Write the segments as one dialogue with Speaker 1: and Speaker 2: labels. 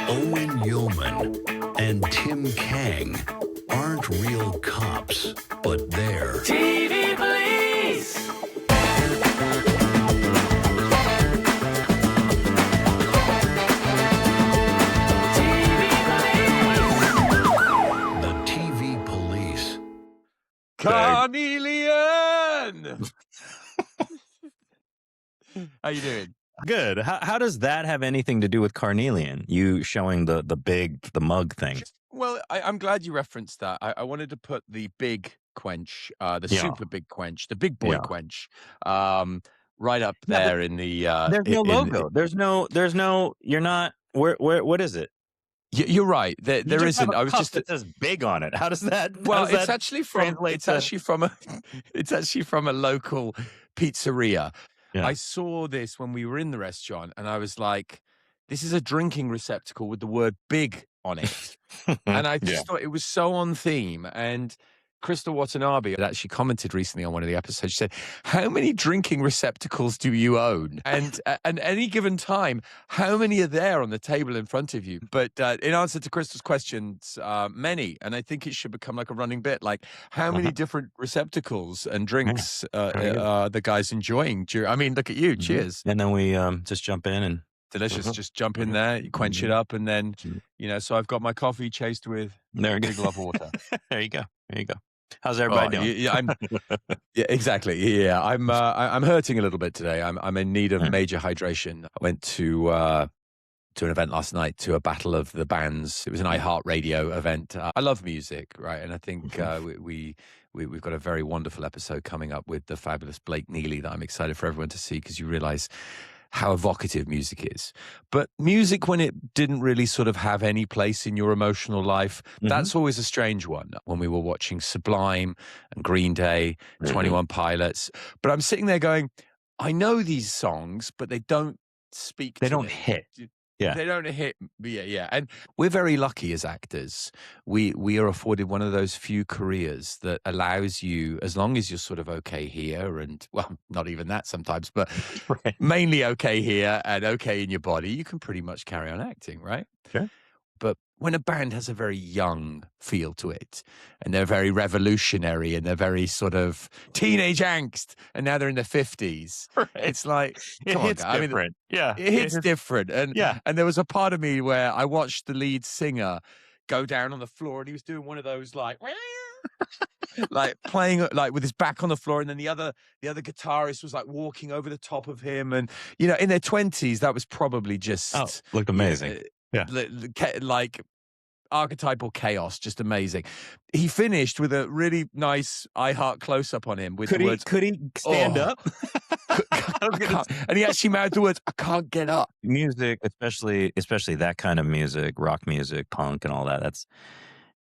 Speaker 1: Owen Yeoman and Tim Kang aren't real cops, but they're
Speaker 2: TV police!
Speaker 1: the TV police.
Speaker 2: Carnelian! How you doing?
Speaker 3: Good. How does that have anything to do with Carnelian? You showing the mug thing?
Speaker 2: Well, I'm glad you referenced that. I wanted to put the big quench, the super big quench, the big boy quench, right up there in the.
Speaker 3: There's no logo. There's no. You're not. Where? What is it?
Speaker 2: You're right. There isn't. I was just.
Speaker 3: It says big on it. How does that?
Speaker 2: Well, it's actually from. It's actually from a. It's actually from a local pizzeria. Yeah. I saw this when we were in the restaurant, and I was like, "This is a drinking receptacle with the word big on it," and I just thought it was so on theme. And Crystal Watanabe had actually commented recently on one of the episodes. She said, "How many drinking receptacles do you own? And at any given time, how many are there on the table in front of you?" But in answer to Crystal's questions, many. And I think it should become like a running bit. Like, how many different receptacles and drinks are the guys enjoying? I mean, look at you. Cheers.
Speaker 3: And then we just jump in and...
Speaker 2: Delicious. Just jump in there, you quench it up, and then, so I've got my coffee chased with a big glove of water.
Speaker 3: There you go. How's everybody doing?
Speaker 2: Yeah, exactly. Yeah, I'm hurting a little bit today. I'm in need of major hydration. I went to an event last night, to a battle of the bands. It was an iHeartRadio event. I love music, right? And I think we've got a very wonderful episode coming up with the fabulous Blake Neely that I'm excited for everyone to see, because you realize how evocative music is. But music, when it didn't really sort of have any place in your emotional life, that's always a strange one. When we were watching Sublime and Green Day, 21 Pilots. But I'm sitting there going, I know these songs, but they don't speak to me.
Speaker 3: They don't hit. Yeah.
Speaker 2: They don't hit. Yeah. And we're very lucky as actors. We are afforded one of those few careers that allows you, as long as you're sort of okay here, and, well, not even that sometimes, but mainly okay here and okay in your body, you can pretty much carry on acting, right?
Speaker 3: Sure.
Speaker 2: But when a band has a very young feel to it, and they're very revolutionary, and they're very sort of teenage angst, and now they're in their 50s, it's like, come on, guys.
Speaker 3: Different.
Speaker 2: It hits different. And there was a part of me where I watched the lead singer go down on the floor, and he was doing one of those like playing like with his back on the floor, and then the other guitarist was like walking over the top of him, and in their 20s, that was probably just
Speaker 3: looked amazing.
Speaker 2: Like archetypal chaos, just amazing. He finished with a really nice I Heart close-up on him with the words,
Speaker 3: could he stand up?
Speaker 2: And he actually mouthed the words, "I can't get up."
Speaker 3: Music, especially that kind of music, rock music, punk and all that,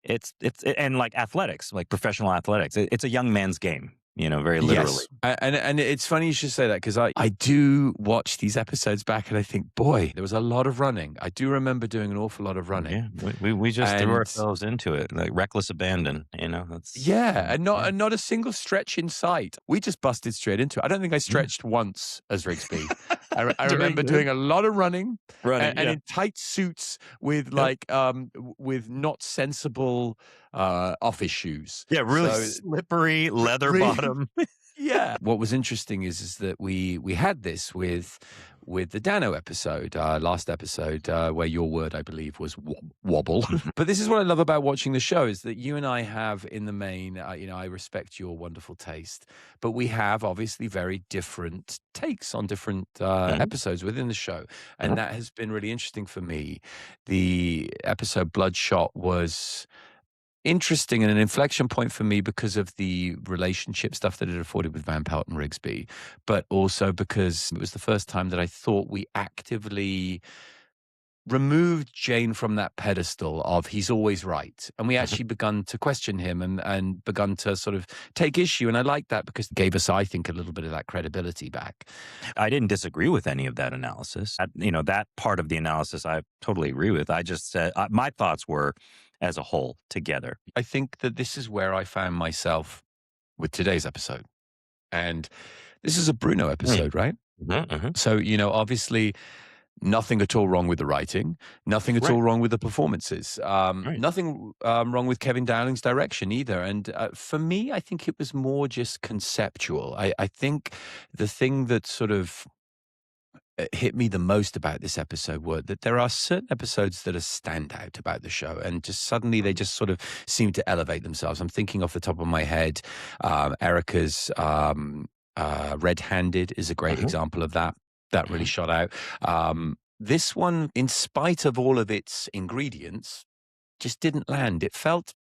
Speaker 3: it's and like athletics, like professional athletics. It's a young man's game. Very literally.
Speaker 2: Yes. And it's funny you should say that, because I do watch these episodes back, and I think, boy, there was a lot of running. I do remember doing an awful lot of running.
Speaker 3: Yeah, we just threw ourselves into it, like reckless abandon. That's
Speaker 2: and not a single stretch in sight. We just busted straight into it. I don't think I stretched once as Rigsby. I remember doing a lot of running and in tight suits with with not sensible office shoes.
Speaker 3: Yeah, really slippery leather bottom.
Speaker 2: Yeah. What was interesting is that we had this with the Dano episode, last episode, where your word, I believe, was wobble. But this is what I love about watching the show, is that you and I have, in the main, I respect your wonderful taste, but we have obviously very different takes on different episodes within the show. And that has been really interesting for me. The episode Bloodshot was interesting and an inflection point for me because of the relationship stuff that it afforded with Van Pelt and Rigsby, but also because it was the first time that I thought we actively removed Jane from that pedestal of he's always right. And we actually begun to question him and begun to sort of take issue. And I like that, because it gave us, I think, a little bit of that credibility back.
Speaker 3: I didn't disagree with any of that analysis. That part of the analysis I totally agree with. I just said my thoughts were as a whole together.
Speaker 2: I think that this is where I found myself with today's episode. And this is a Bruno episode, right?
Speaker 3: Mm-hmm.
Speaker 2: So, obviously Nothing at all wrong with the writing. Nothing at
Speaker 3: Right.
Speaker 2: all wrong with the performances.
Speaker 3: Right.
Speaker 2: Nothing wrong with Kevin Dowling's direction either. And for me, I think it was more just conceptual. I think the thing that sort of hit me the most about this episode were that there are certain episodes that are standout about the show, and just suddenly they just sort of seem to elevate themselves. I'm thinking off the top of my head, Erica's Red Handed is a great example of that. That really shot out. This one, in spite of all of its ingredients, just didn't land. It felt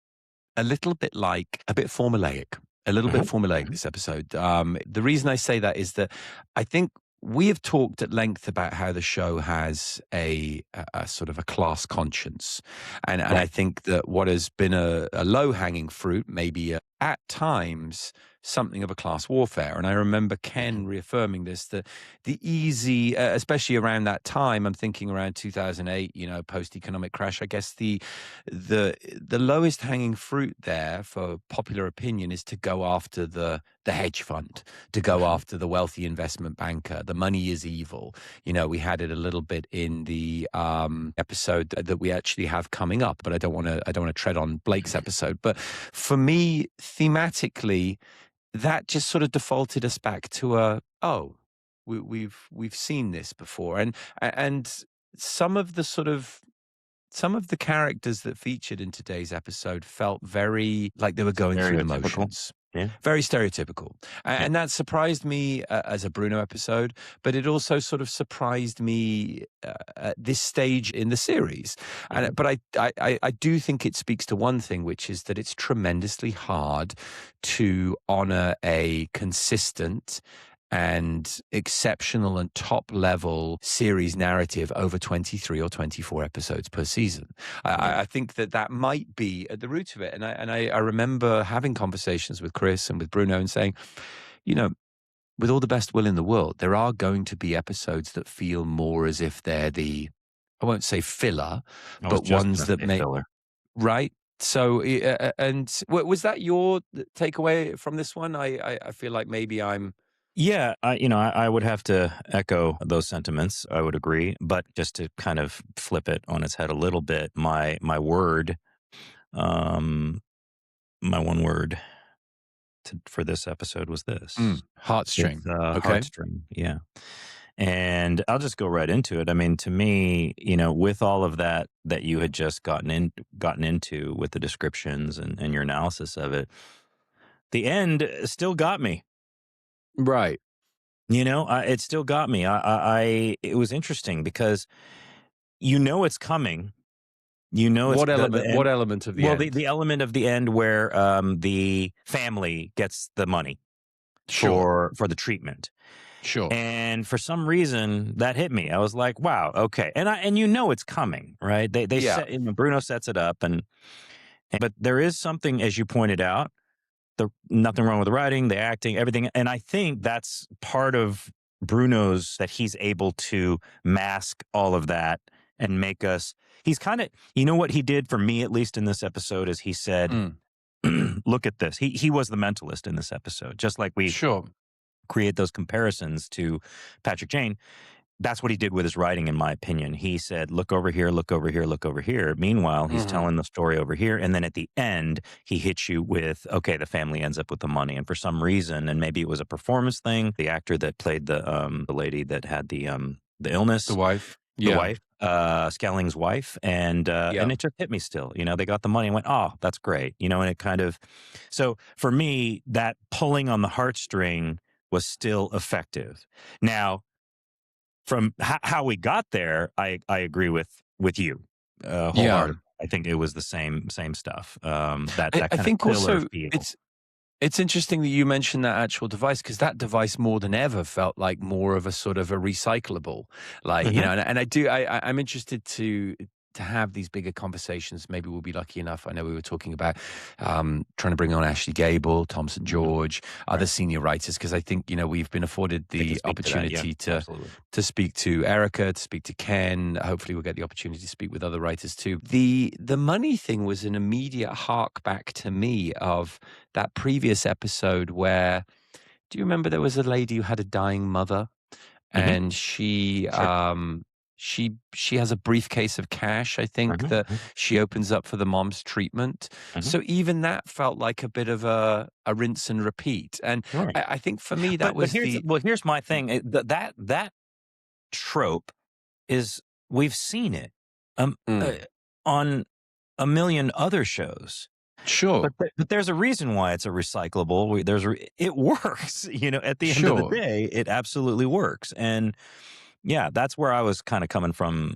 Speaker 2: a little bit formulaic, this episode. The reason I say that is that I think we have talked at length about how the show has a sort of a class conscience. And I think that what has been a low-hanging fruit, maybe at times something of a class warfare. And I remember Ken reaffirming this, that the easy, especially around that time, I'm thinking around 2008, post-economic crash, I guess the lowest hanging fruit there for popular opinion is to go after the hedge fund, to go after the wealthy investment banker. The money is evil. We had it a little bit in the episode that we actually have coming up, but I don't want to tread on Blake's episode. But for me, thematically, that just sort of defaulted us back to we've seen this before, and some of the characters that featured in today's episode felt very like they were going through the motions.
Speaker 3: Yeah.
Speaker 2: Very stereotypical. And that surprised me as a Bruno episode, but it also sort of surprised me at this stage in the series. But I do think it speaks to one thing, which is that it's tremendously hard to honor a consistent and exceptional and top-level series narrative over 23 or 24 episodes per season. I think that might be at the root of it. And I remember having conversations with Chris and with Bruno and saying, with all the best will in the world, there are going to be episodes that feel more as if they're I won't say filler, but ones that make...
Speaker 3: Filler.
Speaker 2: Right? So, and was that your takeaway from this one? I feel like maybe I'm...
Speaker 3: Yeah, I would have to echo those sentiments. I would agree, but just to kind of flip it on its head a little bit, my one word for this episode was this:
Speaker 2: heartstring. Okay.
Speaker 3: Heartstring. Yeah, and I'll just go right into it. I mean, to me, with all of that you had just gotten into with the descriptions and your analysis of it, the end still got me.
Speaker 2: Right.
Speaker 3: It still got me. It was interesting because it's coming.
Speaker 2: What element of the end?
Speaker 3: Well, the element of the end where the family gets the money for the treatment.
Speaker 2: Sure.
Speaker 3: And for some reason that hit me. I was like, wow, okay. And it's coming, right? They set, Bruno sets it up, but there is something, as you pointed out, nothing wrong with the writing, the acting, everything. And I think that's part of Bruno's, that he's able to mask all of that and make us... He's kind of... what he did for me, at least in this episode, is he said, look at this. He was the mentalist in this episode, just like we create those comparisons to Patrick Jane. That's what he did with his writing, in my opinion. He said, look over here, look over here, look over here. Meanwhile, he's telling the story over here. And then at the end, he hits you with, okay, the family ends up with the money. And for some reason, and maybe it was a performance thing, the actor that played the lady that had the illness.
Speaker 2: The wife.
Speaker 3: Skelling's wife. And it just hit me still. They got the money and went, oh, that's great. And it kind of... So for me, that pulling on the heartstring was still effective. Now, from how we got there, I agree with you wholeheartedly. I think it was the same stuff. That kind
Speaker 2: I think
Speaker 3: of filler
Speaker 2: also
Speaker 3: feel.
Speaker 2: It's interesting that you mentioned that actual device, because that device more than ever felt like more of a sort of a recyclable, like I'm interested to have these bigger conversations. Maybe we'll be lucky enough. I know we were talking about trying to bring on Ashley Gable, Thompson George, other senior writers, because I think we've been afforded the opportunity to speak to Erica, to speak to Ken. Hopefully we'll get the opportunity to speak with other writers too. The money thing was an immediate hark back to me of that previous episode where, do you remember there was a lady who had a dying mother, and she she has a briefcase of cash, I think, that she opens up for the mom's treatment. So even that felt like a bit of a rinse and repeat. And
Speaker 3: Right.
Speaker 2: I think for me that was
Speaker 3: here's my thing. That trope is, we've seen it on a million other shows.
Speaker 2: Sure.
Speaker 3: But there's a reason why it's a recyclable. It works, at the end of the day, it absolutely works. And yeah, that's where I was kind of coming from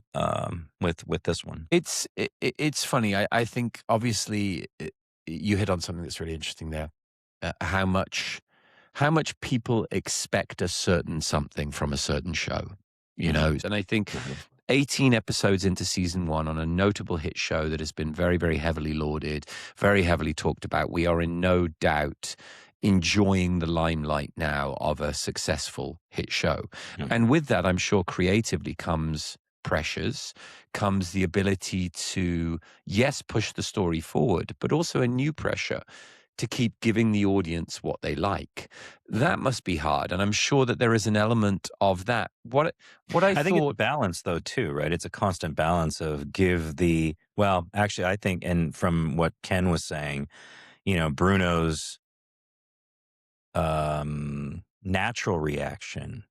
Speaker 3: with this one.
Speaker 2: It's funny. I think obviously you hit on something that's really interesting there. How much people expect a certain something from a certain show, and I think 18 episodes into season 1 on a notable hit show that has been very, very heavily lauded, very heavily talked about. We are in no doubt enjoying the limelight now of a successful hit show. And with that, I'm sure creatively comes pressures, comes the ability to, yes, push the story forward, but also a new pressure to keep giving the audience what they like. That must be hard, and I'm sure that there is an element of that. What I
Speaker 3: think
Speaker 2: thought,
Speaker 3: it's a balance, though, too, right? It's a constant balance of actually, I think, and from what Ken was saying, Bruno's natural reaction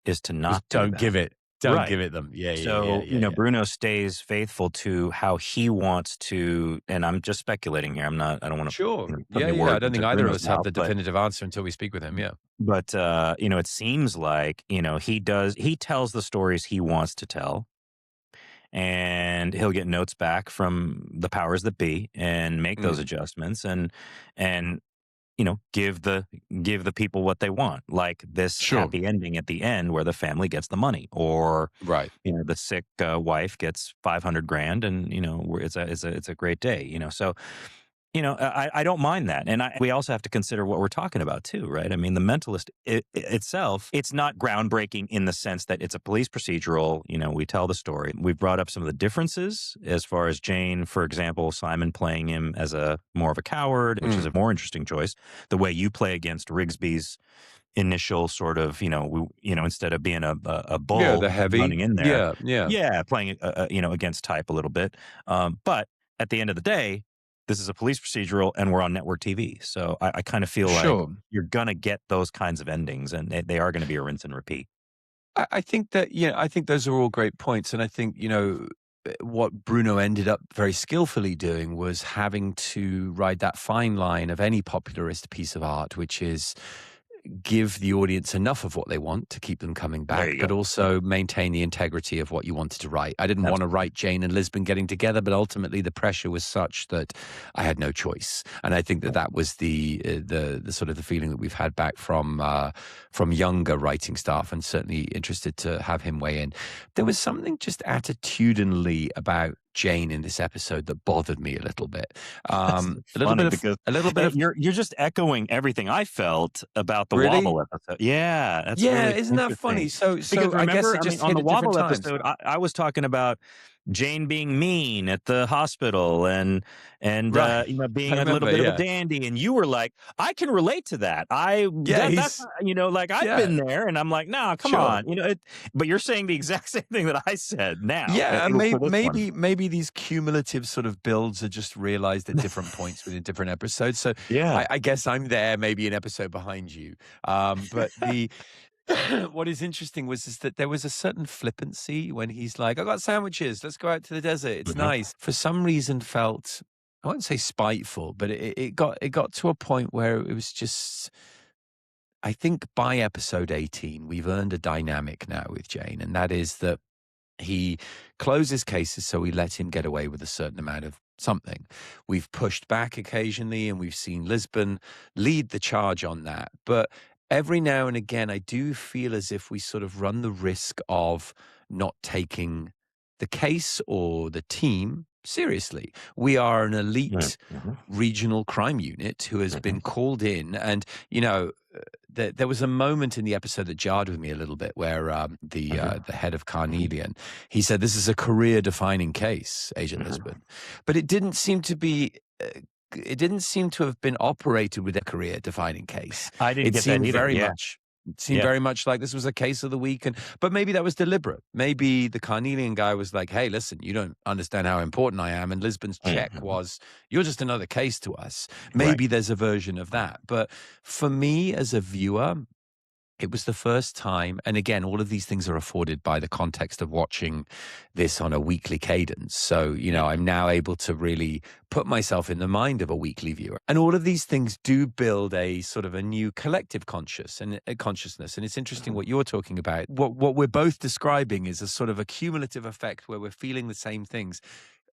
Speaker 3: is to not
Speaker 2: don't give it. Don't
Speaker 3: Right.
Speaker 2: give it them.
Speaker 3: So, Bruno stays faithful to how he wants to, and I'm just speculating here. I don't want to.
Speaker 2: Sure.
Speaker 3: Put any
Speaker 2: I
Speaker 3: words
Speaker 2: don't think
Speaker 3: into
Speaker 2: either of
Speaker 3: Bruno's
Speaker 2: us have
Speaker 3: mouth,
Speaker 2: the definitive answer until we speak with him. Yeah.
Speaker 3: But, it seems like, he tells the stories he wants to tell, and he'll get notes back from the powers that be and make those adjustments and give the people what they want, like this happy ending at the end where the family gets the money, or
Speaker 2: right,
Speaker 3: the sick wife gets $500,000, and it's a great day, so I don't mind that. And we also have to consider what we're talking about too, right? I mean, The Mentalist itself, it's not groundbreaking in the sense that it's a police procedural. We tell the story. We've brought up some of the differences as far as Jane, for example, Simon playing him as more of a coward, which is a more interesting choice. The way you play against Rigsby's initial sort of, instead of being a bull,
Speaker 2: the heavy
Speaker 3: running in there, playing, against type a little bit. But at the end of the day, this is a police procedural, and we're on network TV. So I kind of feel like you're going to get those kinds of endings, and they are going to be a rinse and repeat.
Speaker 2: I think that, I think those are all great points. And I think, what Bruno ended up very skillfully doing was having to ride that fine line of any popularist piece of art, which is give the audience enough of what they want to keep them coming back, but also maintain the integrity of what you wanted to write. I didn't want to write Jane and Lisbon getting together, but ultimately the pressure was such that I had no choice. And I think that was the sort of the feeling that we've had back from younger writing staff, and certainly interested to have him weigh in. There was something just attitudinally about Jane in this episode that bothered me a little bit. A little bit of
Speaker 3: you're just echoing everything I felt about the Wobble episode. Yeah, that's really
Speaker 2: isn't that funny? So
Speaker 3: remember,
Speaker 2: I guess it just
Speaker 3: on the Wobble
Speaker 2: times.
Speaker 3: episode, I was talking about Jane being mean at the hospital and
Speaker 2: right.
Speaker 3: Being a little bit of a dandy, and you were like, I can relate to that. That's I've been there, and I'm like, nah, come on, but you're saying the exact same thing that I said now.
Speaker 2: Yeah, and maybe these cumulative sort of builds are just realized at different points within different episodes. So I guess I'm there, maybe an episode behind you. But what is interesting is that there was a certain flippancy when he's like, I got sandwiches, let's go out to the desert, it's nice. For some reason felt, I won't say spiteful, but it got to a point where it was just, I think by episode 18, we've earned a dynamic now with Jane, and that is that he closes cases, so we let him get away with a certain amount of something. We've pushed back occasionally, and we've seen Lisbon lead the charge on that. But every now and again, I do feel as if we sort of run the risk of not taking the case or the team seriously. We are an elite regional crime unit who has been called in, and there was a moment in the episode that jarred with me a little bit where the head of Carnelian, he said, this is a career-defining case, Agent Lisbon. But it didn't seem to be... it didn't seem to have been operated with a career-defining case.
Speaker 3: I didn't get that either.
Speaker 2: Very much. It seemed very much like this was a case of the week. But maybe that was deliberate. Maybe the Carnelian guy was like, hey, listen, you don't understand how important I am. And Lisbon's check was, you're just another case to us. Maybe there's a version of that. But for me as a viewer, it was the first time, and again, all of these things are afforded by the context of watching this on a weekly cadence. So, I'm now able to really put myself in the mind of a weekly viewer. And all of these things do build a sort of a new collective consciousness. And it's interesting what you're talking about. What we're both describing is a sort of a cumulative effect where we're feeling the same things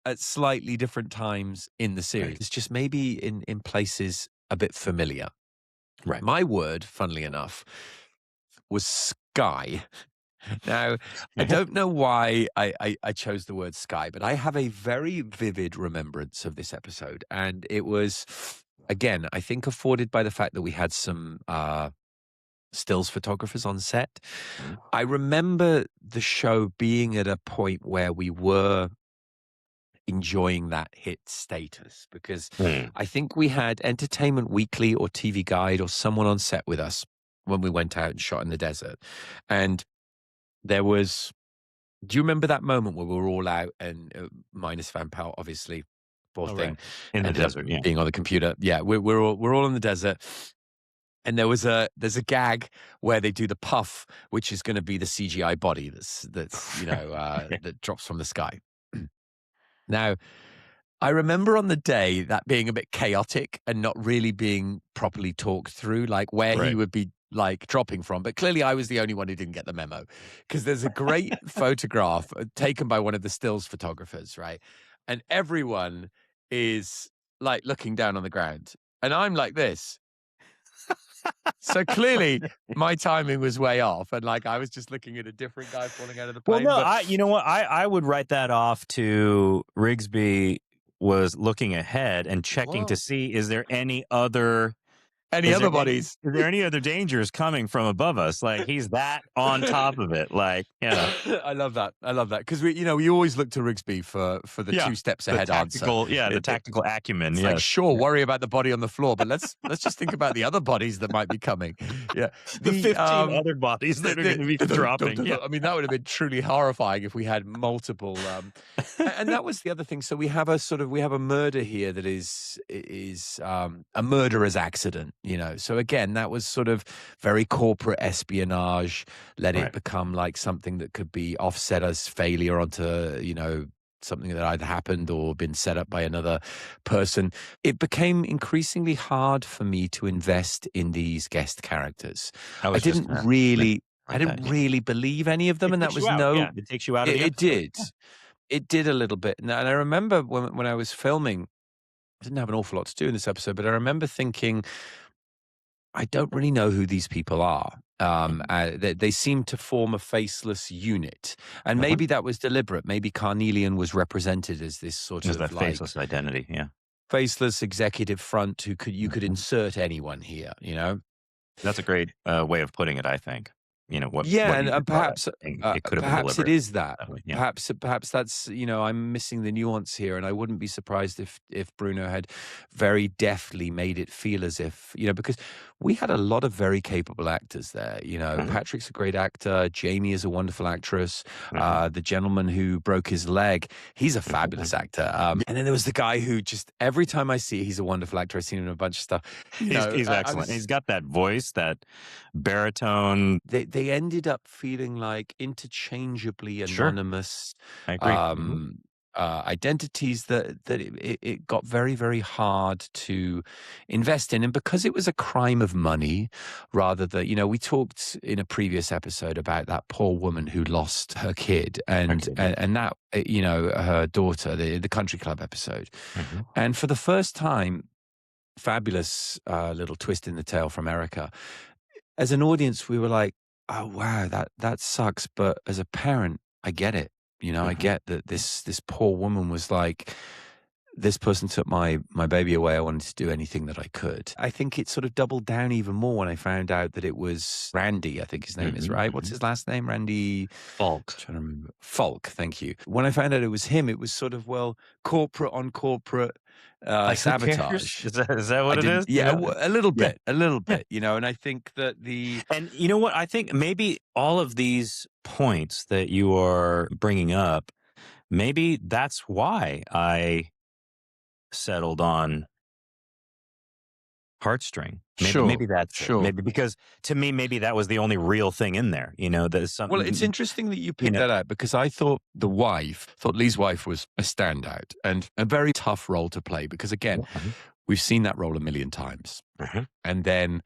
Speaker 2: at slightly different times in the series. It's just maybe in places a bit familiar.
Speaker 3: Right.
Speaker 2: My word, funnily enough, was sky. Now, I don't know why I chose the word sky, but I have a very vivid remembrance of this episode. And it was, again, I think afforded by the fact that we had some stills photographers on set. I remember the show being at a point where we were enjoying that hit status, because I think we had Entertainment Weekly or TV Guide or someone on set with us when we went out and shot in the desert. And there was, do you remember that moment where we were all out and minus Van Pelt, obviously, poor thing,
Speaker 3: in the desert,
Speaker 2: being on the computer. Yeah, we're all in the desert. And there's a gag where they do the puff, which is going to be the CGI body that's that drops from the sky. Now, I remember on the day that being a bit chaotic and not really being properly talked through, like where he would be like dropping from. But clearly I was the only one who didn't get the memo, because there's a great photograph taken by one of the stills photographers, right? And everyone is like looking down on the ground. And I'm like this. So clearly my timing was way off, and like I was just looking at a different guy falling out of the plane.
Speaker 3: Well, no, you know what? I would write that off to Rigsby was looking ahead and checking to see, is there any other
Speaker 2: bodies?
Speaker 3: Is there any other dangers coming from above us? Like, he's that on top of it. Like,
Speaker 2: I love that. Because we always look to Rigsby for the 2 steps ahead
Speaker 3: tactical,
Speaker 2: answer.
Speaker 3: Yeah, the tactical acumen.
Speaker 2: It's like, sure, worry about the body on the floor, but let's just think about the other bodies that might be coming. Yeah,
Speaker 3: the 15 other bodies that are going to be dropping.
Speaker 2: I mean, that would have been truly horrifying if we had multiple. And that was the other thing. So we have a murder here that is a murderer's accident. So again, that was sort of very corporate espionage. Let it become like something that could be offset as failure onto, something that either happened or been set up by another person. It became increasingly hard for me to invest in these guest characters. I didn't really believe any of them, and that was
Speaker 3: it takes you out of the episode.
Speaker 2: It did a little bit. And I remember when I was filming, I didn't have an awful lot to do in this episode, but I remember thinking, I don't really know who these people are. They seem to form a faceless unit, and maybe that was deliberate. Maybe Carnelian was represented as this sort of
Speaker 3: that faceless identity,
Speaker 2: faceless executive front who you could insert anyone here.
Speaker 3: That's a great way of putting it, I think.
Speaker 2: And perhaps
Speaker 3: it could have
Speaker 2: perhaps
Speaker 3: been
Speaker 2: it is that. Perhaps that's I'm missing the nuance here, and I wouldn't be surprised if Bruno had very deftly made it feel as if because we had a lot of very capable actors there. Patrick's a great actor. Jamie is a wonderful actress. The gentleman who broke his leg, he's a fabulous actor. And then there was the guy who just every time I see, he's a wonderful actor. I've seen him in a bunch of stuff.
Speaker 3: He's excellent. He's got that voice, that baritone.
Speaker 2: They ended up feeling like interchangeably anonymous
Speaker 3: I agree.
Speaker 2: Identities that it got very, very hard to invest in. And because it was a crime of money, rather than, we talked in a previous episode about that poor woman who lost her kid and that, her daughter, the country club episode. And for the first time, fabulous little twist in the tale from Erica. As an audience, we were like, oh, wow, that sucks. But as a parent, I get it. I get that this poor woman was like this person took my baby away, I wanted to do anything that I could. I think it sort of doubled down even more when I found out that it was Randy, I think his name is, right? What's his last name? Randy
Speaker 3: Falk.
Speaker 2: I'm trying to remember. Falk, thank you. When I found out it was him, it was sort of, well, corporate on corporate
Speaker 3: Like, who cares?
Speaker 2: sabotage.
Speaker 3: Is that what it is?
Speaker 2: Yeah,
Speaker 3: You know?
Speaker 2: a little
Speaker 3: Yeah.
Speaker 2: bit, a little bit, you know, and I think that
Speaker 3: And you know what? I think maybe all of these points that you are bringing up, maybe that's why I settled on Heartstring. Maybe that's it. Maybe because to me, maybe that was the only real thing in there. You know, there's something.
Speaker 2: Well, it's interesting that you picked that out, because I thought Lee's wife was a standout and a very tough role to play, because again, we've seen that role a million times. And then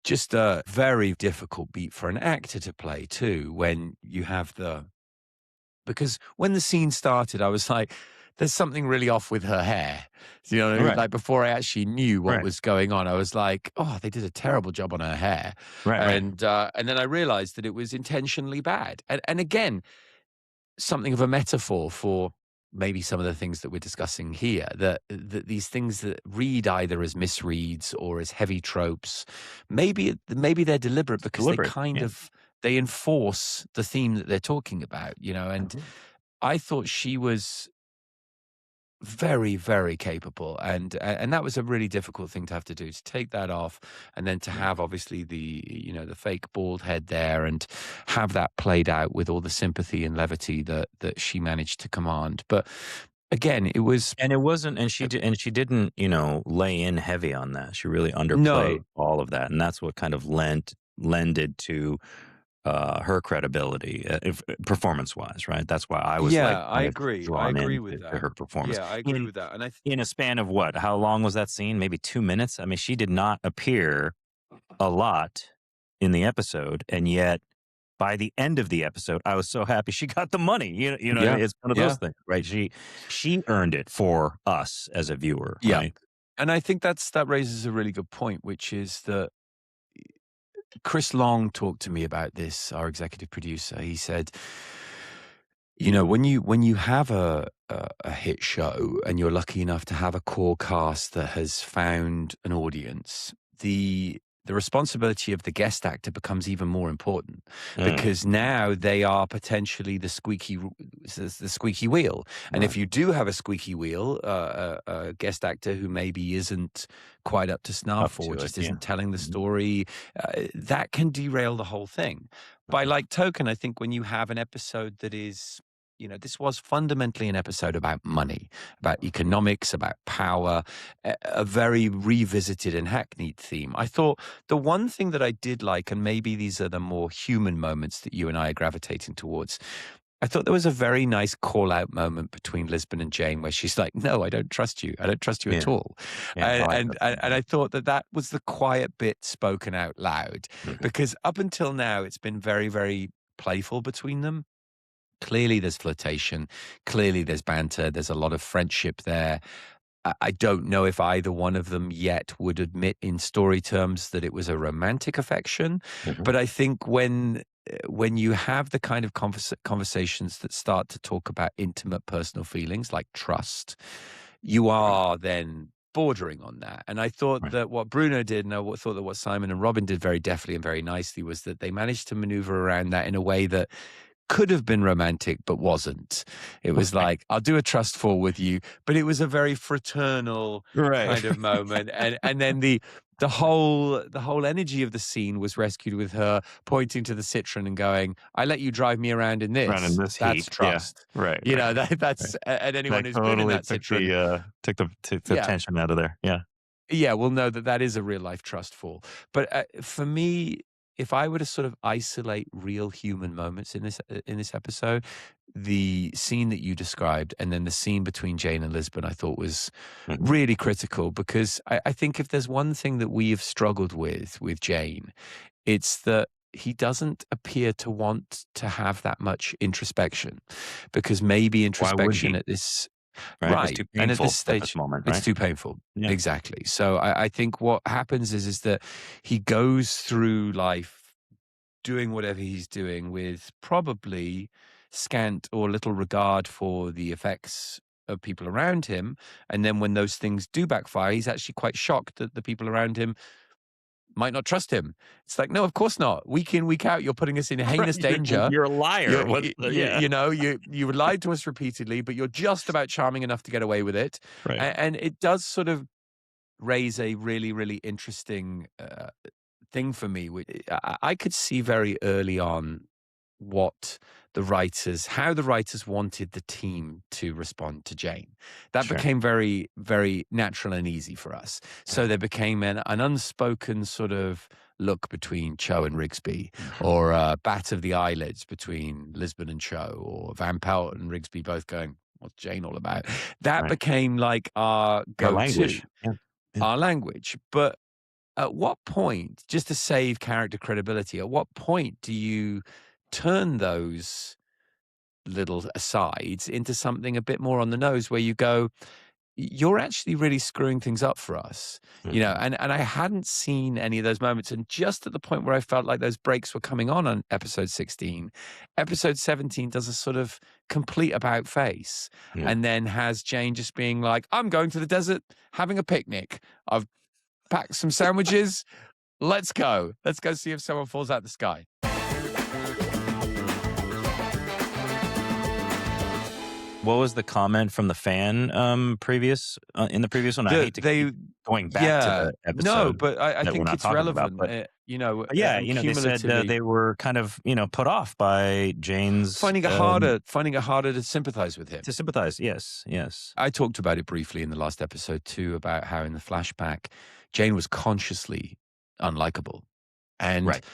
Speaker 2: just a very difficult beat for an actor to play too, when you have because when the scene started, I was like, there's something really off with her hair. You know what I mean? Like, before I actually knew what was going on, I was like, oh, they did a terrible job on her hair. And then I realized that it was intentionally bad. And again, something of a metaphor for maybe some of the things that we're discussing here, that these things that read either as misreads or as heavy tropes, maybe they're deliberate, because they kind of, they enforce the theme that they're talking about, you know. And I thought she was very, very capable, and that was a really difficult thing to have to do, to take that off, and then to have obviously the fake bald head there, and have that played out with all the sympathy and levity that she managed to command. But again, it wasn't,
Speaker 3: and she didn't, lay in heavy on that. She really underplayed all of that, and that's what kind of lended to her credibility, performance-wise, right? That's why I was
Speaker 2: I agree. I agree with that.
Speaker 3: Her performance.
Speaker 2: Yeah, I agree with that. And
Speaker 3: in a span of what? How long was that scene? Maybe 2 minutes. I mean, she did not appear a lot in the episode, and yet by the end of the episode, I was so happy she got the money. You know, it's one of those things, right? She earned it for us as a viewer, right?
Speaker 2: And I think that raises a really good point, which is that Chris Long talked to me about this, our executive producer. He said, when you have a hit show and you're lucky enough to have a core cast that has found an audience, the responsibility of the guest actor becomes even more important, because now they are potentially the squeaky wheel. And if you do have a squeaky wheel, a guest actor who maybe isn't quite up to snuff, or just isn't telling the story, that can derail the whole thing. By like token, I think when you have an episode that is, this was fundamentally an episode about money, about economics, about power, a very revisited and hackneyed theme. I thought the one thing that I did like, and maybe these are the more human moments that you and I are gravitating towards, I thought there was a very nice call-out moment between Lisbon and Jane, where she's like, no, I don't trust you. I don't trust you at all. And I thought that was the quiet bit spoken out loud, because up until now, it's been very, very playful between them. Clearly there's flirtation. Clearly there's banter. There's a lot of friendship there. I don't know if either one of them yet would admit in story terms that it was a romantic affection. But I think when you have the kind of conversations that start to talk about intimate personal feelings like trust, you are then bordering on that. And I thought that what Bruno did, and I thought that what Simon and Robin did very deftly and very nicely, was that they managed to maneuver around that in a way that could have been romantic but wasn't. It was like, I'll do a trust fall with you, but it was a very fraternal kind of moment. And then the whole energy of the scene was rescued with her pointing to the Citroen and going, I let you drive me around in this. That's
Speaker 3: heat.
Speaker 2: Trust.
Speaker 3: Yeah.
Speaker 2: That's and anyone
Speaker 3: that
Speaker 2: who's been in that
Speaker 3: took
Speaker 2: Citroen
Speaker 3: took the tension out of there.
Speaker 2: Yeah, we'll know that is a real life trust fall. But for me, if I were to sort of isolate real human moments in this episode, the scene that you described, and then the scene between Jane and Lisbon, I thought was really critical, because I think if there's one thing that we have struggled with Jane, it's that he doesn't appear to want to have that much introspection, because maybe introspection at this. Right.
Speaker 3: It's too
Speaker 2: And at
Speaker 3: painful
Speaker 2: this stage,
Speaker 3: at this moment,
Speaker 2: it's too painful.
Speaker 3: Yeah.
Speaker 2: Exactly. So I think what happens is that he goes through life doing whatever he's doing with probably scant or little regard for the effects of people around him. And then when those things do backfire, he's actually quite shocked that the people around him might not trust him. It's like, no, of course not. Week in, week out, you're putting us in heinous danger.
Speaker 3: You're a liar.
Speaker 2: You lied to us repeatedly, but you're just about charming enough to get away with it.
Speaker 3: Right.
Speaker 2: And it does sort of raise a really, really interesting thing for me. I could see very early on how the writers wanted the team to respond to Jane. That became very, very natural and easy for us. So there became an unspoken sort of look between Cho and Rigsby, or a bat of the eyelids between Lisbon and Cho, or Van Pelt and Rigsby both going, what's Jane all about? That became like our go-to.
Speaker 3: Language.
Speaker 2: Our language. But at what point, just to save character credibility, at what point do you turn those little asides into something a bit more on the nose, where you go, you're actually really screwing things up for us, and I hadn't seen any of those moments. And just at the point where I felt like those breaks were coming on episode 16, episode 17 does a sort of complete about face, and then has Jane just being like, I'm going to the desert having a picnic. I've packed some sandwiches. Let's go see if someone falls out the sky.
Speaker 3: What was the comment from the fan in the previous one? I hate to keep going back to the episode.
Speaker 2: No, but I think it's relevant.
Speaker 3: They said they were kind of put off by Jane's
Speaker 2: finding it harder to sympathize with him.
Speaker 3: To sympathize, yes.
Speaker 2: I talked about it briefly in the last episode too, about how in the flashback Jane was consciously unlikable, and
Speaker 3: right.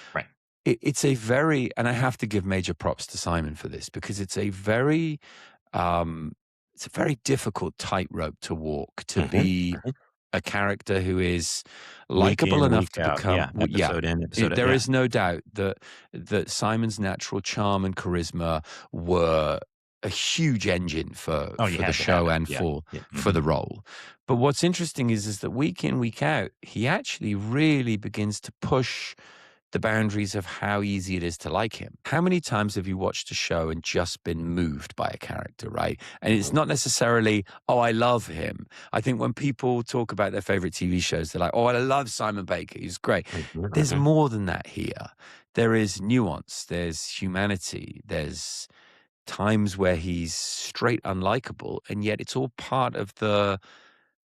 Speaker 2: It's a very, and I have to give major props to Simon for this, because it's a very difficult tightrope to walk, to be a character who is likable enough to become
Speaker 3: episode in, episode
Speaker 2: There is no doubt that Simon's natural charm and charisma were a huge engine for the show and for the role. But what's interesting is that week in, week out, he actually really begins to push the boundaries of how easy it is to like him. How many times have you watched a show and just been moved by a character, right? And it's not necessarily, oh, I love him. I think when people talk about their favorite TV shows, they're like, oh, I love Simon Baker. He's great. There's more than that here. There is nuance. There's humanity. There's times where he's straight unlikable, and yet it's all part of the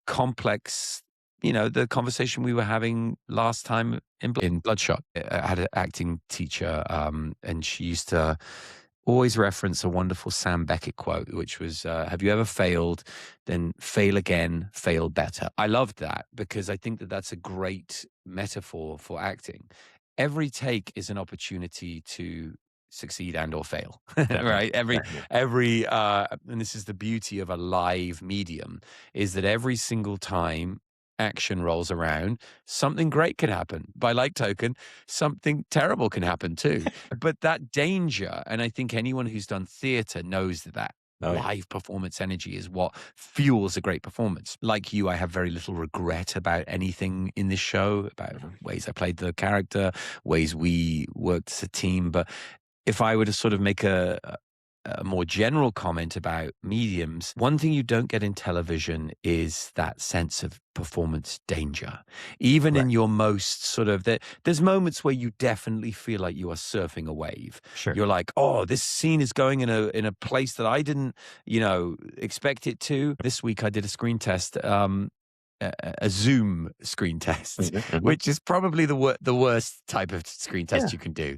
Speaker 2: complex, the conversation we were having last time in Bloodshot. I had an acting teacher, and she used to always reference a wonderful Sam Beckett quote, which was, have you ever failed? Then fail again, fail better. I loved that, because I think that that's a great metaphor for acting. Every take is an opportunity to succeed and or fail, right? Every and this is the beauty of a live medium, is that every single time action rolls around, something great can happen. By like token, something terrible can happen too. But that danger, and I think anyone who's done theater knows that live performance energy is what fuels a great performance. Like you, I have very little regret about anything in this show, about ways I played the character, ways we worked as a team. But if I were to sort of make a more general comment about mediums, one thing you don't get in television is that sense of performance danger. Even in your most sort of, there's moments where you definitely feel like you are surfing a wave.
Speaker 3: Sure.
Speaker 2: You're like, oh, this scene is going in a place that I didn't, expect it to. This week I did a screen test, a Zoom screen test, which is probably the worst type of screen test you can do.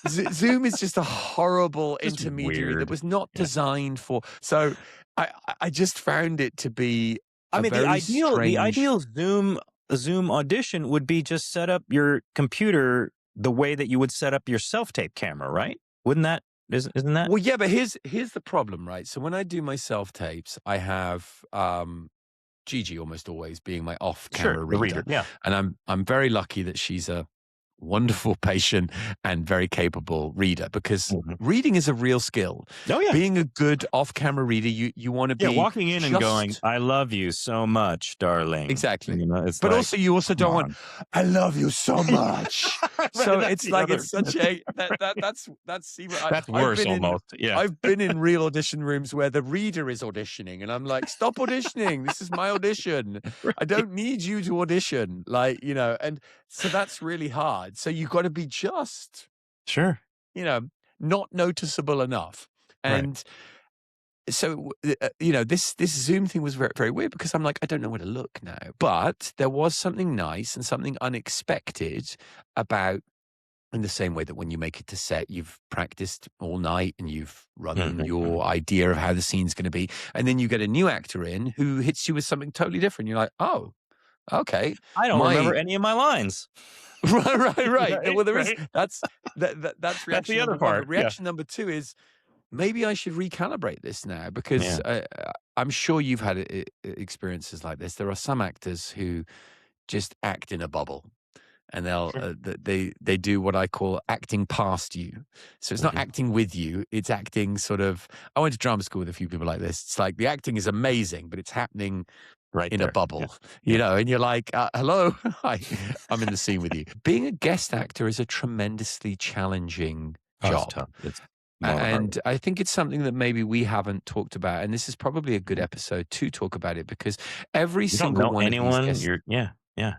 Speaker 2: Zoom is just a horrible intermediary that was not designed for. So I just found it to be.
Speaker 3: The ideal Zoom audition would be just set up your computer the way that you would set up your self-tape camera, right? Isn't that?
Speaker 2: Well, yeah, but here's the problem, right? So when I do my self-tapes, I have Gigi almost always being my off-camera reader.
Speaker 3: Yeah.
Speaker 2: And I'm very lucky that she's a wonderful, patient, and very capable reader, because
Speaker 3: Mhm.
Speaker 2: reading is a real skill.
Speaker 3: Oh yeah.
Speaker 2: Being a good off-camera reader, you want to be
Speaker 3: walking in and going, "I love you so much, darling."
Speaker 2: exactly.
Speaker 3: You know, it's
Speaker 2: But
Speaker 3: like,
Speaker 2: also, you also
Speaker 3: come
Speaker 2: don't want,
Speaker 3: on.
Speaker 2: I love you so much. So
Speaker 3: Right,
Speaker 2: it's like it's such a that's see,
Speaker 3: that's
Speaker 2: I've
Speaker 3: worse
Speaker 2: been in
Speaker 3: almost. Yeah.
Speaker 2: I've been in real audition rooms where the reader is auditioning, and I'm like, stop auditioning. This is my audition. I don't need you to audition. Like, and so that's really hard. So you've got to be just,
Speaker 3: Sure.
Speaker 2: not noticeable enough.
Speaker 3: Right.
Speaker 2: And so, this Zoom thing was very, very weird, because I'm like, I don't know where to look now. But there was something nice and something unexpected about, in the same way that when you make it to set, you've practiced all night and you've run your idea of how the scene's going to be. And then you get a new actor in who hits you with something totally different. You're like, oh, okay.
Speaker 3: I don't remember any of my lines.
Speaker 2: Right.
Speaker 3: Right,
Speaker 2: Well, there is,
Speaker 3: right.
Speaker 2: that's reaction
Speaker 3: the other
Speaker 2: number one.
Speaker 3: part,
Speaker 2: But reaction number two is, maybe I should recalibrate this now, because
Speaker 3: Yeah.
Speaker 2: I'm sure you've had experiences like this. There are some actors who just act in a bubble, and they do what I call acting past you. So it's not acting with you; it's acting sort of. I went to drama school with a few people like this. It's like the acting is amazing, but it's happening
Speaker 3: Right
Speaker 2: in
Speaker 3: there.
Speaker 2: a bubble,
Speaker 3: Yeah.
Speaker 2: and you're like, hello, hi, I'm in the scene with you. Being a guest actor is a tremendously challenging
Speaker 3: Oh, it's
Speaker 2: job.
Speaker 3: tough. It's one of the
Speaker 2: And
Speaker 3: hardest.
Speaker 2: I think it's something that maybe we haven't talked about. And this is probably a good episode to talk about it, because every
Speaker 3: You don't
Speaker 2: single
Speaker 3: know
Speaker 2: one of these
Speaker 3: anyone.
Speaker 2: guests,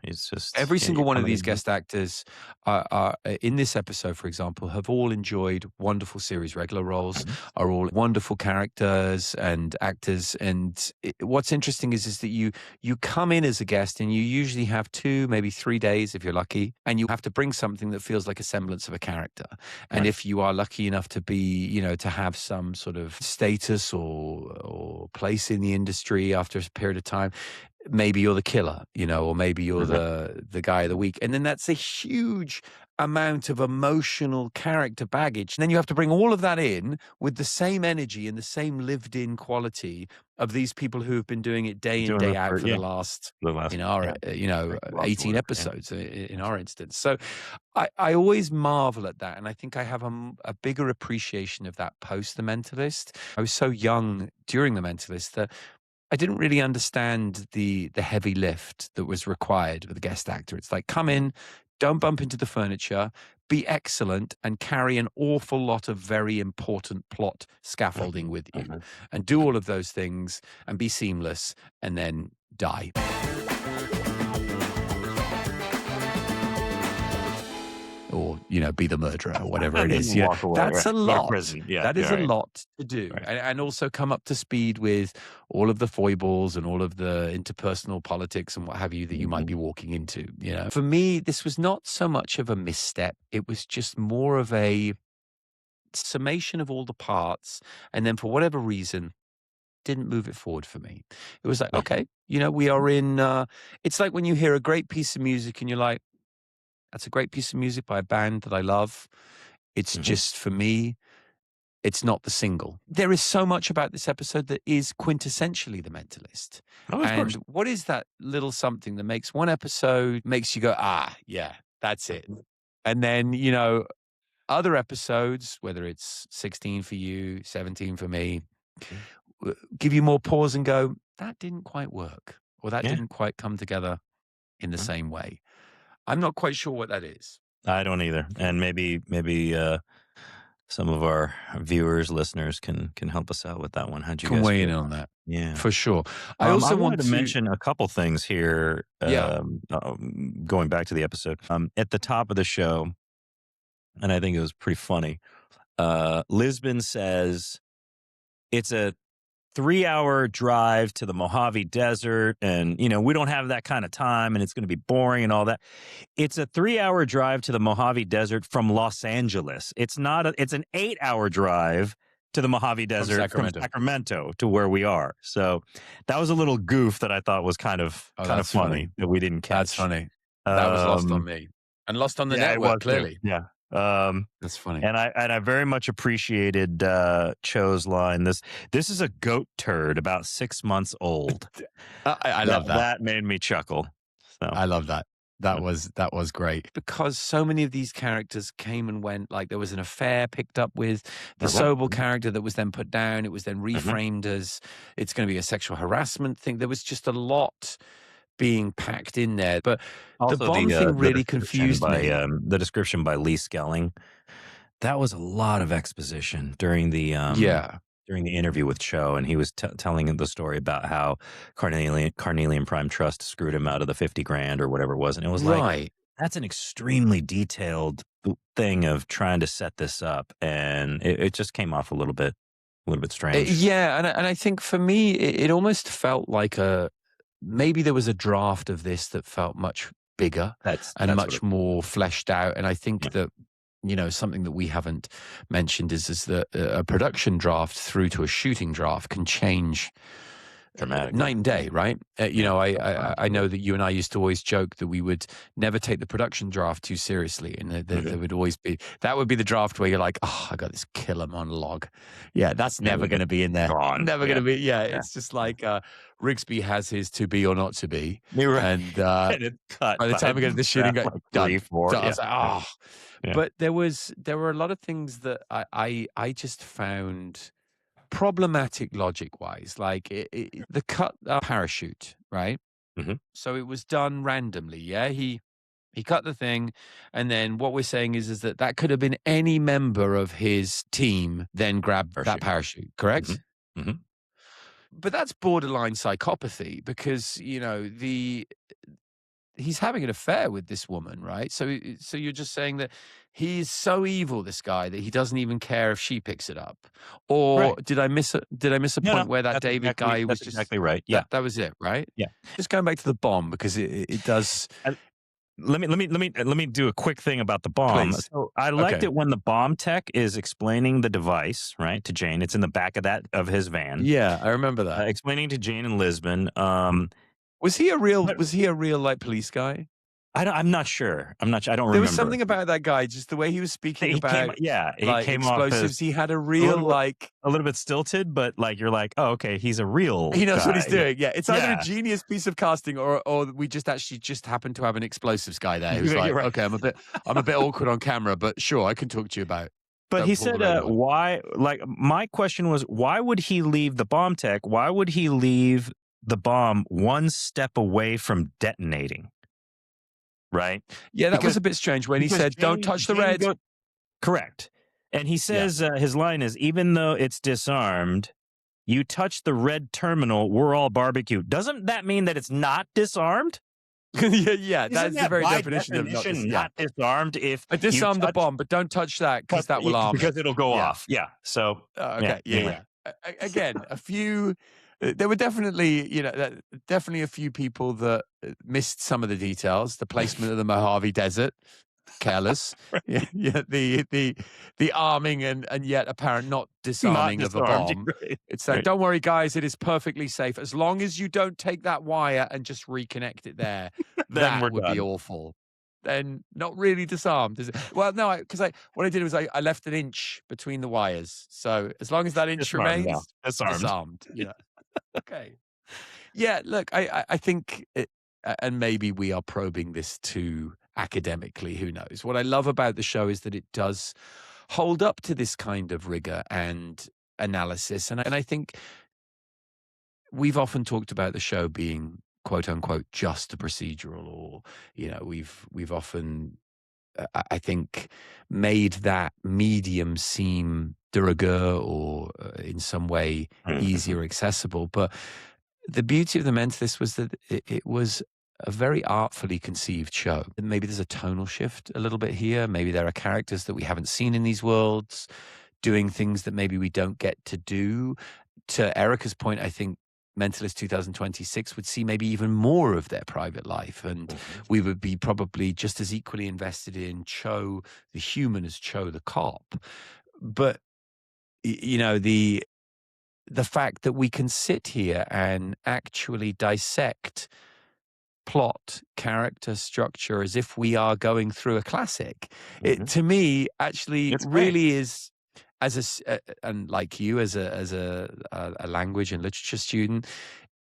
Speaker 3: It's just
Speaker 2: every
Speaker 3: you're
Speaker 2: single one of
Speaker 3: coming
Speaker 2: these
Speaker 3: in.
Speaker 2: guest actors are in this episode, for example, have all enjoyed wonderful series regular roles, are all wonderful characters and actors. And what's interesting is that you come in as a guest, and you usually have 2, maybe 3 days if you're lucky, and you have to bring something that feels like a semblance of a character. And
Speaker 3: Right.
Speaker 2: if you are lucky enough to be, to have some sort of status or place in the industry after a period of time, maybe you're the killer, or maybe you're the guy of the week. And then that's a huge amount of emotional character baggage. And then you have to bring all of that in with the same energy and the same lived in quality of these people who have been doing it day in,
Speaker 3: Doing
Speaker 2: day
Speaker 3: it
Speaker 2: out
Speaker 3: for
Speaker 2: for the last,
Speaker 3: yeah. Lots of
Speaker 2: 18
Speaker 3: work,
Speaker 2: episodes in our instance. So I always marvel at that. And I think I have a bigger appreciation of that post The Mentalist. I was so young during The Mentalist that I didn't really understand the heavy lift that was required with a guest actor. It's like, come in, don't bump into the furniture, be excellent, and carry an awful lot of very important plot scaffolding with you, and do all of those things and be seamless, and then die. Or, be the murderer or whatever it is.
Speaker 3: Walk away,
Speaker 2: That's
Speaker 3: right.
Speaker 2: a
Speaker 3: Go to
Speaker 2: lot.
Speaker 3: prison. Yeah,
Speaker 2: That is
Speaker 3: you're
Speaker 2: a
Speaker 3: right.
Speaker 2: lot to do.
Speaker 3: Right.
Speaker 2: And also come up to speed with all of the foibles and all of the interpersonal politics and what have you that you might be walking into. For me, this was not so much of a misstep. It was just more of a summation of all the parts. And then for whatever reason, didn't move it forward for me. It was like, okay, we are in, it's like when you hear a great piece of music and you're like, that's a great piece of music by a band that I love. It's just, for me, it's not the single. There is so much about this episode that is quintessentially The Mentalist.
Speaker 3: Oh, of course.
Speaker 2: And what is that little something that makes one episode, makes you go, yeah, that's it. And then, other episodes, whether it's 16 for you, 17 for me, give you more pause and go, that didn't quite work, or that didn't quite come together in the same way. I'm not quite sure what that is.
Speaker 3: I don't either. And maybe some of our viewers, listeners can help us out with that one. How'd you
Speaker 2: Can
Speaker 3: guys
Speaker 2: weigh
Speaker 3: feel?
Speaker 2: in on that.
Speaker 3: Yeah.
Speaker 2: For sure. I also
Speaker 3: wanted
Speaker 2: want
Speaker 3: to mention a couple things here.
Speaker 2: Yeah.
Speaker 3: Going back to the episode, at the top of the show, and I think it was pretty funny. Lisbon says it's a 3-hour drive to the Mojave Desert, and we don't have that kind of time, and it's going to be boring and all that. It's a 3-hour drive to the Mojave Desert from Los Angeles. It's not. It's an 8-hour drive to the Mojave Desert from Sacramento to where we are. So that was a little goof that I thought was kind of funny that we didn't catch.
Speaker 2: That's funny. That was lost on me and lost on the network. Clearly,
Speaker 3: too. Yeah.
Speaker 2: That's funny.
Speaker 3: And I very much appreciated Cho's line. This is a goat turd about 6 months old.
Speaker 2: I love that.
Speaker 3: That made me chuckle. So
Speaker 2: I love that. That was great because so many of these characters came and went. Like there was an affair picked up with the Sobel character that was then put down. It was then reframed as it's going to be a sexual harassment thing. There was just a lot being packed in there. But
Speaker 3: also,
Speaker 2: the Bond thing really confused me.
Speaker 3: The description by Lee Skelling, that was a lot of exposition during the during the interview with Cho, and he was telling the story about how Carnelian Prime Trust screwed him out of the $50,000 or whatever it was, and it was like, that's an extremely detailed thing of trying to set this up, and it just came off a little bit strange.
Speaker 2: And I think for me, it almost felt like maybe there was a draft of this that felt much bigger and much more fleshed out, and I think that. Something that we haven't mentioned is that a production draft through to a shooting draft can change dramatically, night and day, right? I know that you and I used to always joke that we would never take the production draft too seriously, and there would always be that would be the draft where you're like, oh, I got this killer monologue. Yeah, that's never going to be in there. Never going to be. Yeah, it's just like Rigsby has his to be or not to be, and
Speaker 3: it's cut
Speaker 2: by the time we get to the shooting,
Speaker 3: like 3, 4.
Speaker 2: I was like, oh. Yeah. But there were a lot of things that I just found problematic logic-wise, like the cut parachute, right? So it was done randomly. Yeah, he cut the thing, and then what we're saying is that could have been any member of his team then grabbed that parachute, correct? But that's borderline psychopathy because he's having an affair with this woman, right? So you're just saying that he's so evil, this guy, that he doesn't even care if she picks it up, or did I miss a point where that David guy was just
Speaker 3: exactly right? Yeah,
Speaker 2: that was it, right?
Speaker 3: Yeah.
Speaker 2: Just going back to the bomb because it does.
Speaker 3: Let me do a quick thing about the bomb.
Speaker 2: Please.
Speaker 3: So I liked it when the bomb tech is explaining the device, right, to Jane. It's in the back of his van.
Speaker 2: Yeah, I remember that.
Speaker 3: Explaining to Jane in Lisbon.
Speaker 2: Was he a real like police guy?
Speaker 3: I'm not sure. I don't remember.
Speaker 2: There was something about that guy, just the way he was speaking about.
Speaker 3: He came
Speaker 2: explosives.
Speaker 3: Off
Speaker 2: he had a real
Speaker 3: a little bit stilted, but like you're like, oh, okay, he's a real.
Speaker 2: He knows
Speaker 3: guy.
Speaker 2: what he's doing. Yeah, it's either a genius piece of casting, or we just happened to have an explosives guy there who's like, okay, I'm a bit awkward on camera, but sure, I can talk to you about.
Speaker 3: But he said, why? Like my question was, why would he leave the bomb tech? Why would he leave the bomb one step away from detonating? Right?
Speaker 2: Yeah, that was a bit strange when he said, don't touch the red.
Speaker 3: Correct. And he says, his line is, even though it's disarmed, you touch the red terminal, we're all barbecued. Doesn't that mean that it's not disarmed?
Speaker 2: yeah, that's the very definition of
Speaker 3: not disarmed. If
Speaker 2: I disarm the bomb, but don't touch that because that will arm
Speaker 3: because it'll go off. Yeah. So
Speaker 2: okay. Yeah. Again, there were definitely a few people that missed some of the details. The placement of the Mojave Desert, careless. The arming and yet apparent not disarming of a bomb.
Speaker 3: Right.
Speaker 2: It's like, don't worry, guys, it is perfectly safe as long as you don't take that wire and just reconnect it there. That would be awful. Then not really disarmed, is it? Well, no, because what I did was I left an inch between the wires. So as long as that inch remains, disarmed. Yeah. Okay. Yeah. Look, I think, and maybe we are probing this too academically. Who knows? What I love about the show is that it does hold up to this kind of rigor and analysis, and I think we've often talked about the show being quote unquote just a procedural, or we've often I think made that medium seem de rigueur or in some way easier accessible. But the beauty of The Mentalist was that it was a very artfully conceived show. And maybe there's a tonal shift a little bit here. Maybe there are characters that we haven't seen in these worlds doing things that maybe we don't get to do. To Erica's point, I think Mentalist 2026 would see maybe even more of their private life, and we would be probably just as equally invested in Cho the human as Cho the cop. But the fact that we can sit here and actually dissect plot, character, structure as if we are going through a classic, it to me actually really is. And like you, as a language and literature student,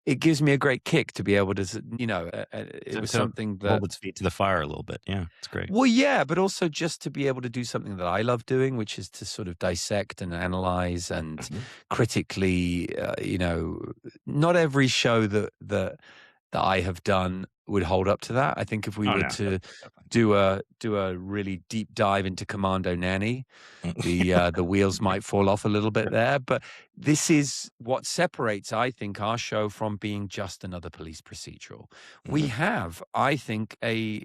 Speaker 2: it gives me a great kick to be able to, it was something that
Speaker 3: hold its feet to the fire a little bit. Yeah, it's great.
Speaker 2: Well, yeah, but also just to be able to do something that I love doing, which is to sort of dissect and analyze and critically, not every show that I have done would hold up to that. I think if we were to do a really deep dive into Commando Nanny, the wheels might fall off a little bit there. But this is what separates, I think, our show from being just another police procedural. We have, I think, a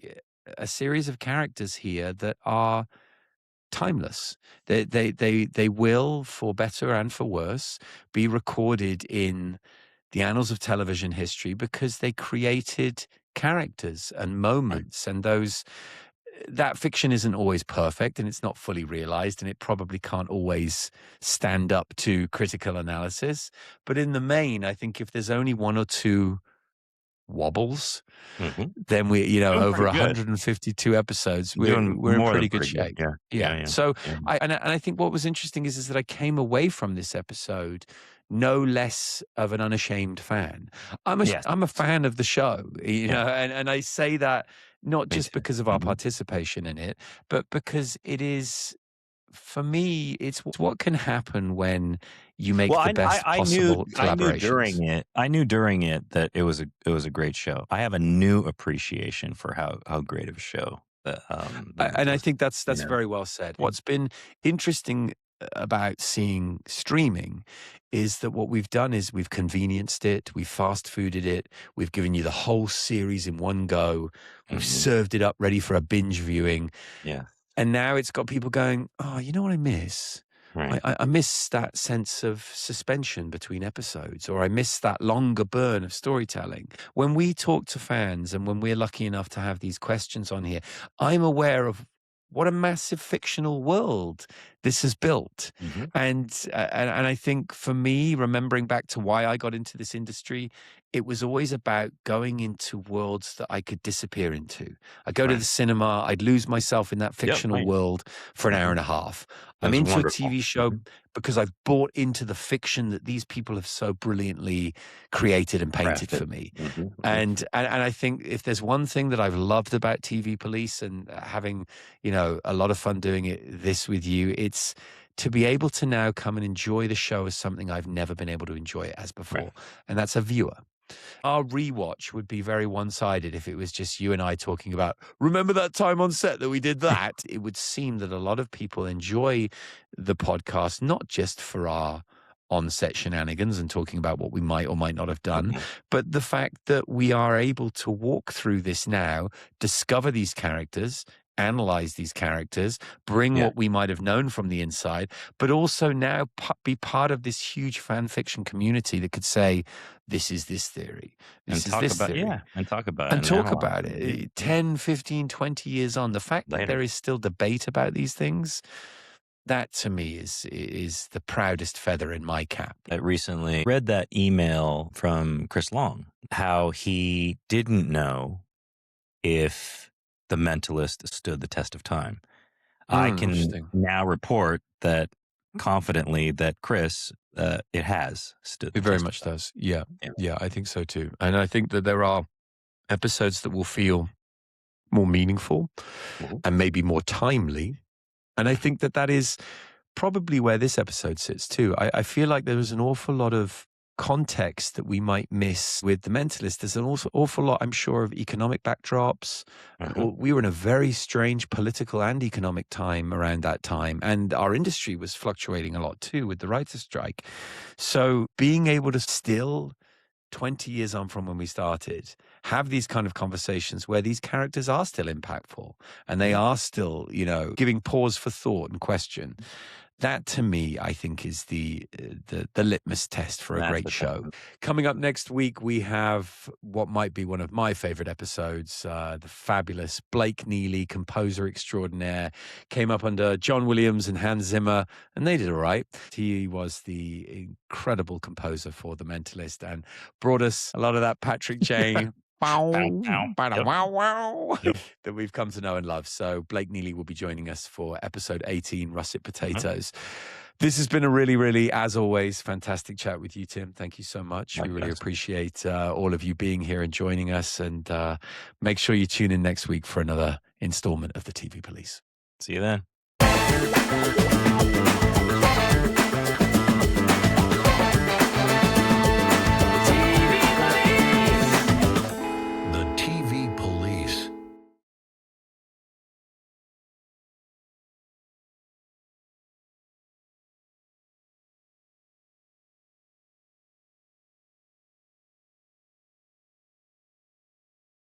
Speaker 2: series of characters here that are timeless. They will, for better and for worse, be recorded in the annals of television history because they created characters and moments, and that fiction isn't always perfect and it's not fully realized, and it probably can't always stand up to critical analysis. But in the main, I think if there's only one or two wobbles, then we, over 152 episodes, we're in pretty good shape. Yeah. So I think what was interesting is that I came away from this episode no less of an unashamed fan. I'm a fan of the show, and I say that not just because of our participation in it, but because it is, for me, it's what can happen when you make the best possible collaborations.
Speaker 3: I knew during it that it was a great show. I have a new appreciation for how great of a show
Speaker 2: and I think that's very well said. What's been interesting about seeing streaming is that what we've done is we've convenienced it, we've fast fooded it, we've given you the whole series in one go, we've served it up ready for a binge viewing.
Speaker 3: Yeah.
Speaker 2: And now it's got people going, oh, you know what I miss?
Speaker 3: Right.
Speaker 2: I miss that sense of suspension between episodes, or I miss that longer burn of storytelling. When we talk to fans and when we're lucky enough to have these questions on here, I'm aware of what a massive fictional world this has built. And I think for me, remembering back to why I got into this industry, it was always about going into worlds that I could disappear into. I'd go to the cinema, I'd lose myself in that fictional world for an hour and a half. I'm into a TV show because I've bought into the fiction that these people have so brilliantly created and painted for me. And I think if there's one thing that I've loved about TV Police and having, a lot of fun doing this with you, it's to be able to now come and enjoy the show as something I've never been able to enjoy it as before. And that's a viewer. Our rewatch would be very one-sided if it was just you and I talking about, remember that time on set that we did that? It would seem that a lot of people enjoy the podcast, not just for our on-set shenanigans and talking about what we might or might not have done, but the fact that we are able to walk through this now, discover these characters, analyze these characters, bring what we might have known from the inside, but also now be part of this huge fan fiction community that could say, this is this theory. This is this theory.
Speaker 3: And talk about
Speaker 2: it. And talk about it. 10, 15, 20 years on, the fact that there is still debate about these things, that to me is the proudest feather in my cap.
Speaker 3: I recently read that email from Chris Long, how he didn't know if The Mentalist stood the test of time. I can now report that confidently that Chris, it has stood.
Speaker 2: It very much does. Yeah, I think so too. And I think that there are episodes that will feel more meaningful and maybe more timely. And I think that is probably where this episode sits too. I feel like there was an awful lot of context that we might miss with The Mentalist. There's an awful lot, I'm sure, of economic backdrops. We were in a very strange political and economic time around that time, and our industry was fluctuating a lot too with the writers' strike. So being able to still, 20 years on from when we started, have these kind of conversations where these characters are still impactful and they are still, giving pause for thought and question. That, to me, I think is the litmus test for a great show. Coming up next week, we have what might be one of my favorite episodes, the fabulous Blake Neely, composer extraordinaire, came up under John Williams and Hans Zimmer, and they did all right. He was the incredible composer for The Mentalist and brought us a lot of that Patrick Jane that we've come to know and love. So Blake Neely will be joining us for episode 18, Russet Potatoes. This has been a really, really, as always, fantastic chat with you, Tim. Thank you so much.
Speaker 3: Likewise.
Speaker 2: We really appreciate all of you being here and joining us. And make sure you tune in next week for another installment of the TV Police.
Speaker 3: See you then.